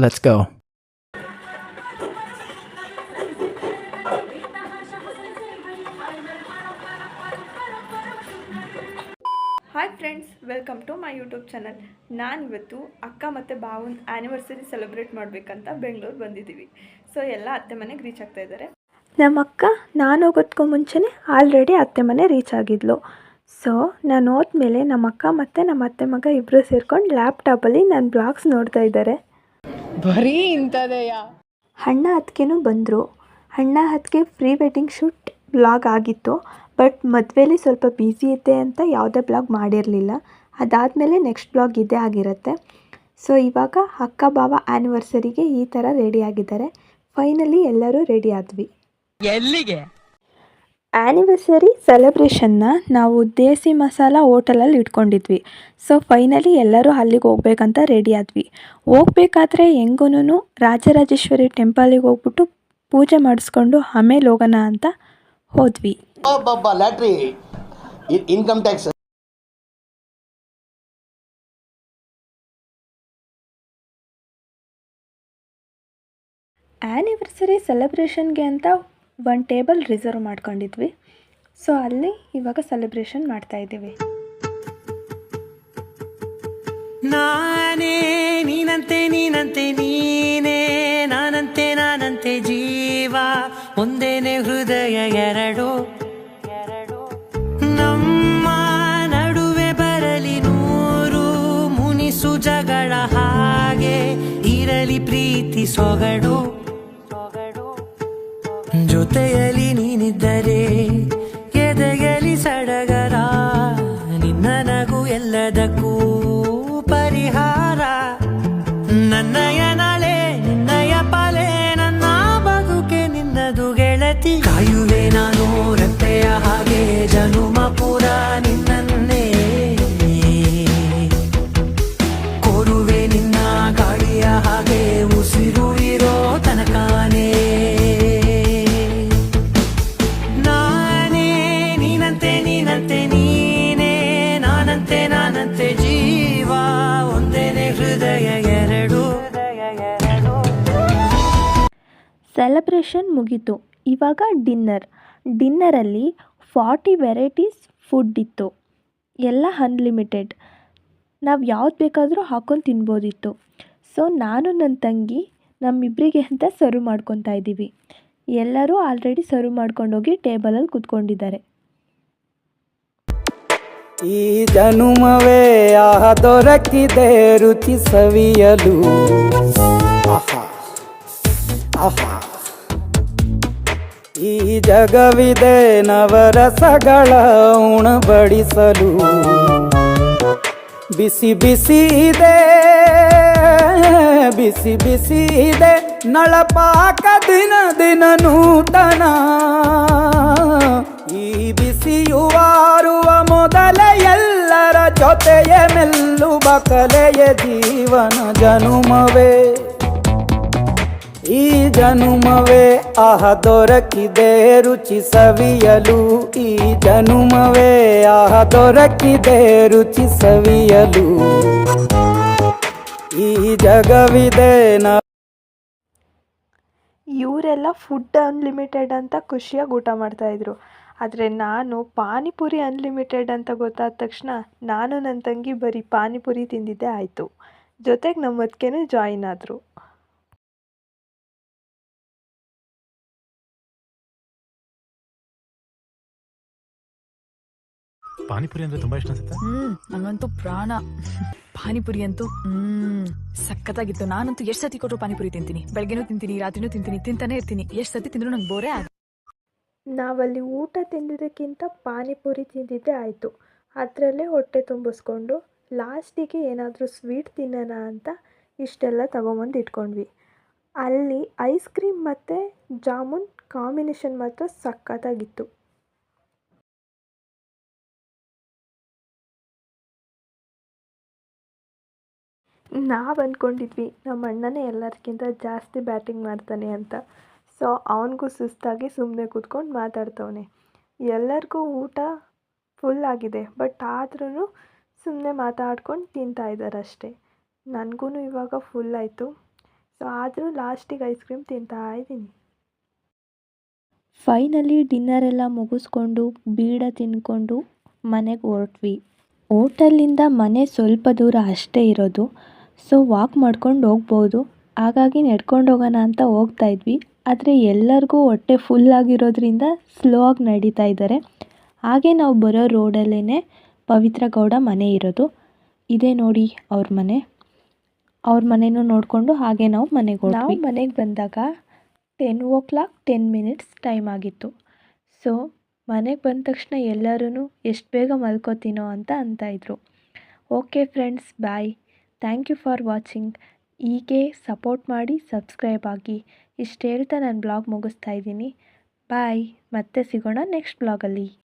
Let's go. Hi friends, welcome to my YouTube channel. ನಾನಿವತ್ತು ಅಕ್ಕ ಮತ್ತು ಭಾವನ ಆ್ಯನಿವರ್ಸರಿ ಸೆಲೆಬ್ರೇಟ್ ಮಾಡಬೇಕಂತ ಬೆಂಗಳೂರು ಬಂದಿದ್ದೀವಿ. ಸೊ ಎಲ್ಲ ಅತ್ತೆ ಮನೆಗೆ ರೀಚ್ ಆಗ್ತಾ ಇದ್ದಾರೆ. ನಮ್ಮ ಅಕ್ಕ ನಾನು ಹೋಗೋದಕ್ಕೂ ಮುಂಚೆನೇ ಆಲ್ರೆಡಿ ಅತ್ತೆ ಮನೆ ರೀಚ್ ಆಗಿದ್ಲು. ಸೊ ನಾನು ಹೋದ್ಮೇಲೆ ನಮ್ಮ ಅಕ್ಕ ಮತ್ತು ನಮ್ಮ ಅತ್ತೆ ಮಗ ಇಬ್ಬರು ಸೇರ್ಕೊಂಡು ಲ್ಯಾಪ್ಟಾಪಲ್ಲಿ ನನ್ನ ಬ್ಲಾಗ್ಸ್ ನೋಡ್ತಾ ಇದ್ದಾರೆ. ಬರೀ ಇಂಥದೆಯ. ಅಣ್ಣ ಅತ್ತಿಗೆನೂ ಬಂದರು. ಅಣ್ಣ ಅತ್ತಿಗೆ ಪ್ರೀ ವೆಡ್ಡಿಂಗ್ ಶೂಟ್ ಬ್ಲಾಗ್ ಆಗಿತ್ತು, ಬಟ್ ಮದುವೆಲಿ ಸ್ವಲ್ಪ ಬ್ಯುಸಿ ಇದ್ದೆ ಅಂತ ಯಾವುದೇ ಬ್ಲಾಗ್ ಮಾಡಿರಲಿಲ್ಲ. ಅದಾದಮೇಲೆ ನೆಕ್ಸ್ಟ್ ಬ್ಲಾಗ್ ಇದೇ ಆಗಿರುತ್ತೆ. ಸೊ ಇವಾಗ ಅಕ್ಕ ಭಾವ ಆ್ಯನಿವರ್ಸರಿಗೆ ಈ ಥರ ರೆಡಿ ಆಗಿದ್ದಾರೆ. ಫೈನಲಿ ಎಲ್ಲರೂ ರೆಡಿ ಆದ್ವಿ. ಎಲ್ಲಿಗೆ? ಆ್ಯನಿವರ್ಸರಿ ಸೆಲೆಬ್ರೇಷನ್ನ ನಾವು ದೇಸಿ ಮಸಾಲ ಹೋಟೆಲಲ್ಲಿ ಇಟ್ಕೊಂಡಿದ್ವಿ. ಸೊ ಫೈನಲಿ ಎಲ್ಲರೂ ಅಲ್ಲಿಗೆ ಹೋಗ್ಬೇಕಂತ ರೆಡಿ ಆದ್ವಿ. ಹೋಗ್ಬೇಕಾದ್ರೆ ಹೆಂಗೂ ರಾಜರಾಜೇಶ್ವರಿ ಟೆಂಪಲಿಗೆ ಹೋಗ್ಬಿಟ್ಟು ಪೂಜೆ ಮಾಡಿಸ್ಕೊಂಡು ಆಮೇಲೆ ಹೋಗೋಣ ಅಂತ ಹೋದ್ವಿ. ಲ್ಯಾಟ್ರಿ ಇನ್ಕಮ್ ಟ್ಯಾಕ್ಸ್. ಆ್ಯನಿವರ್ಸರಿ ಸೆಲೆಬ್ರೇಷನ್ಗೆ ಅಂತ ಒಂದು ಟೇಬಲ್ ರಿಸರ್ವ್ ಮಾಡ್ಕೊಂಡಿದ್ವಿ. ಸೊ ಅಲ್ಲಿ ಇವಾಗ ಸೆಲೆಬ್ರೇಷನ್ ಮಾಡ್ತಾಯಿದ್ದೀವಿ. ನಾನೇ ನೀನಂತೆ ನೀನಂತೆ ನೀನೇ, ನಾನಂತೆ ನಾನಂತೆ ಜೀವ ಒಂದೇನೆ ಹೃದಯ ಎರಡು. ನಮ್ಮ ನಡುವೆ ಬರಲಿ ನೂರು ಮುನಿಸು ಜಗಳ, ಹಾಗೆ ಇರಲಿ ಪ್ರೀತಿ ಸೊಗಡು. ಜೊತೆಯಲ್ಲಿ ನೀನಿದ್ದರೆ ಎದೆಯಲಿ ಸಡಗರ, ನಿನ್ನ ನಗು ಎಲ್ಲದಕ್ಕೂ ಪರಿಹಾರ. ನನ್ನಯ ನಾಳೆ ನಿನ್ನಯ ಪಾಲೆ, ನನ್ನ ಬದುಕೆ ನಿನ್ನದು ಗೆಳತಿ. ಕಾಯುವೆ ನಾನು ರೆಪ್ಪೆಯ ಹಾಗೆ ಜನುಮ ಪೂರ ನಿನ್ನನ್ನೇ, ಕೋರುವೆ ನಿನ್ನ ಗಾಳಿಯ ಹಾಗೆ ಉಸಿರು ಇರೋ ತನಕಾನೇ. ನಾನೇ ನೀನಂತೆ ನೀನಂತೆ ನೀನೇ, ನಾನಂತೆ ನಾನಂತೆ ಜೀವ ಒಂದೇನೆ ಹೃದಯ ಎರಡು. ಸೆಲೆಬ್ರೇಷನ್ ಮುಗೀತು. ಇವಾಗ ಡಿನ್ನರಲ್ಲಿ 40 ವೆರೈಟೀಸ್ ಫುಡ್ ಇತ್ತು. ಎಲ್ಲ ಅನ್ಲಿಮಿಟೆಡ್, ನಾವು ಯಾವ್ದು ಬೇಕಾದರೂ ಹಾಕ್ಕೊಂಡು ತಿನ್ಬೋದಿತ್ತು. ಸೊ ನಾನು ನನ್ನ ತಂಗಿ ನಮ್ಮಿಬ್ಬರಿಗೆ ಅಂತ ಸರ್ವ್ ಮಾಡ್ಕೊತಾ ಇದ್ದೀವಿ. ಎಲ್ಲರೂ ಆಲ್ರೆಡಿ ಸರ್ವ್ ಮಾಡ್ಕೊಂಡೋಗಿ ಟೇಬಲಲ್ಲಿ ಕೂತ್ಕೊಂಡಿದ್ದಾರೆ. ಈ ಜನುಮವೇ ದೊರಕಿದೆ ರುಚಿ ಸವಿಯಲು. ಆಹಾ ಆಹಾ, ಈ ಜಗವಿದೆ ನವರಸಗಳ ಉಣಬಡಿಸಲು. ಬಿಸಿ ಬಿಸಿ ಇದೆ, ಬಿಸಿ ಬಿಸಿ ಇದೆ ನಳಪಾಕ, ದಿನ ದಿನ ನೂತನ. ಈ ಬಿಸಿಯುವಾರುವ ಮೊದಲೇ ಎಲ್ಲರ ಜೊತೆಯ ಮೆಲ್ಲುವ ಕಲೆಯ ಜೀವನ ಜನುಮವೇ. ಈ ಜನುಮವೇ ದೊರಕಿದೆ ರುಚಿ ಸವಿಯಲು. ಈ ಜನುಮವೇ ದೊರಕಿದೆ ರುಚಿ ಸವಿಯಲು. ಈ ಜಗವಿದೆ ಇವರೆಲ್ಲ ಫುಡ್ ಅನ್ಲಿಮಿಟೆಡ್ ಅಂತ ಖುಷಿಯಾಗಿ ಊಟ ಮಾಡ್ತಾಯಿದ್ರು. ಆದರೆ ನಾನು ಪಾನಿಪುರಿ ಅನ್ಲಿಮಿಟೆಡ್ ಅಂತ ಗೊತ್ತಾದ ತಕ್ಷಣ ನಾನು ನನ್ನ ತಂಗಿ ಬರೀ ಪಾನಿಪುರಿ ತಿಂದಿದ್ದೇ ಆಯಿತು. ಜೊತೆಗೆ ನಮ್ಮ ಅತ್ತಿಗೆನೂ ಜಾಯಿನ್ ಆದರು. ಪಾನಿಪುರಿ ಅಂದ್ರೆ ತುಂಬಾ ಇಷ್ಟ ಅನ್ಸುತ್ತೆ. ನಂಗಂತೂ ಪ್ರಾಣ ಪಾನಿಪುರಿ ಅಂತೂ ಸಖತ್ತಾಗಿತ್ತು. ನಾನಂತೂ ಎಷ್ಟು ಸತಿ ಕೊಟ್ಟರು ಪಾನಿಪುರಿ ತಿಂತೀನಿ. ಬೆಳಗ್ಗೆನೂ ತಿಂತೀನಿ, ರಾತ್ರಿನೂ ತಿಂತೀನಿ, ತಿಂತಾನೆ ಇರ್ತೀನಿ. ಎಷ್ಟು ಸತಿ ತಿಂದ್ರು ನಂಗೆ ಬೋರೇ ಆಗ. ನಾವಲ್ಲಿ ಊಟ ತಿಂದಿದ್ದಕ್ಕಿಂತ ಪಾನಿಪುರಿ ತಿಂದಿದ್ದೇ ಆಯಿತು. ಅದರಲ್ಲೇ ಹೊಟ್ಟೆ ತುಂಬಿಸ್ಕೊಂಡು ಲಾಸ್ಟಿಗೆ ಏನಾದರೂ ಸ್ವೀಟ್ ತಿನ್ನೋಣ ಅಂತ ಇಷ್ಟೆಲ್ಲ ತಗೊಂಬಂದು ಇಟ್ಕೊಂಡ್ವಿ. ಅಲ್ಲಿ ಐಸ್ ಕ್ರೀಮ್ ಮತ್ತು ಜಾಮೂನ್ ಕಾಂಬಿನೇಷನ್ ಮಾತ್ರ ಸಖತ್ತಾಗಿತ್ತು. ನಾವು ಅಂದ್ಕೊಂಡಿದ್ವಿ ನಮ್ಮ ಅಣ್ಣನೇ ಎಲ್ಲರಿಗಿಂತ ಜಾಸ್ತಿ ಬ್ಯಾಟಿಂಗ್ ಮಾಡ್ತಾನೆ ಅಂತ. ಸೊ ಅವನಿಗೂ ಸುಸ್ತಾಗಿ ಸುಮ್ಮನೆ ಕೂತ್ಕೊಂಡು ಮಾತಾಡ್ತವನೆ. ಎಲ್ಲರಿಗೂ ಊಟ ಫುಲ್ ಆಗಿದೆ, ಬಟ್ ಆದ್ರೂ ಸುಮ್ಮನೆ ಮಾತಾಡ್ಕೊಂಡು ತಿಂತಾಯಿದ್ದಾರೆ ಅಷ್ಟೇ. ನನಗೂ ಇವಾಗ ಫುಲ್ ಆಯಿತು. ಸೊ ಆದರೂ ಲಾಸ್ಟಿಗೆ ಐಸ್ ಕ್ರೀಮ್ ತಿಂತಾ ಇದ್ದೀನಿ. ಫೈನಲಿ ಡಿನ್ನರ್ ಎಲ್ಲ ಮುಗಿಸ್ಕೊಂಡು ಬೀಡ ತಿಂದ್ಕೊಂಡು ಮನೆಗೆ ಹೊರಟ್ವಿ. ಹೋಟೆಲಿಂದ ಮನೆ ಸ್ವಲ್ಪ ದೂರ ಅಷ್ಟೇ ಇರೋದು, ಸೊ ವಾಕ್ ಮಾಡ್ಕೊಂಡು ಹೋಗ್ಬೋದು. ಹಾಗಾಗಿ ನಡ್ಕೊಂಡು ಹೋಗೋಣ ಅಂತ ಹೋಗ್ತಾ ಇದ್ವಿ. ಆದರೆ ಎಲ್ಲರಿಗೂ ಹೊಟ್ಟೆ ಫುಲ್ ಆಗಿರೋದ್ರಿಂದ ಸ್ಲೋ ಆಗಿ ನಡೀತಾ ಇದ್ದಾರೆ. ಹಾಗೆ ನಾವು ಬರೋ ರೋಡಲ್ಲೇ ಪವಿತ್ರ ಗೌಡ ಮನೆ ಇರೋದು. ಇದೇ ನೋಡಿ ಅವ್ರ ಮನೆ. ಅವ್ರ ಮನೆಯೂ ನೋಡಿಕೊಂಡು ಹಾಗೆ ನಾವು ಮನೆಗೆ ಹೋದ್ವಿ. ನಾವು ಮನೆಗೆ ಬಂದಾಗ 10:10 ಟೈಮ್ ಆಗಿತ್ತು. ಸೊ ಮನೆಗೆ ಬಂದ ತಕ್ಷಣ ಎಲ್ಲರೂ ಎಷ್ಟು ಬೇಗ ಮಲ್ಕೋತೀನೋ ಅಂತ ಇದ್ರು. Okay friends, bye. Thank you for watching. ಹೀಗೆ ಸಪೋರ್ಟ್ ಮಾಡಿ, ಸಬ್ಸ್ಕ್ರೈಬ್ ಆಗಿ. ಇಷ್ಟು ಹೇಳ್ತಾ ನಾನು ಬ್ಲಾಗ್ ಮುಗಿಸ್ತಾ ಇದ್ದೀನಿ. ಬಾಯ್. ಮತ್ತೆ ಸಿಗೋಣ ನೆಕ್ಸ್ಟ್ ಬ್ಲಾಗಲ್ಲಿ.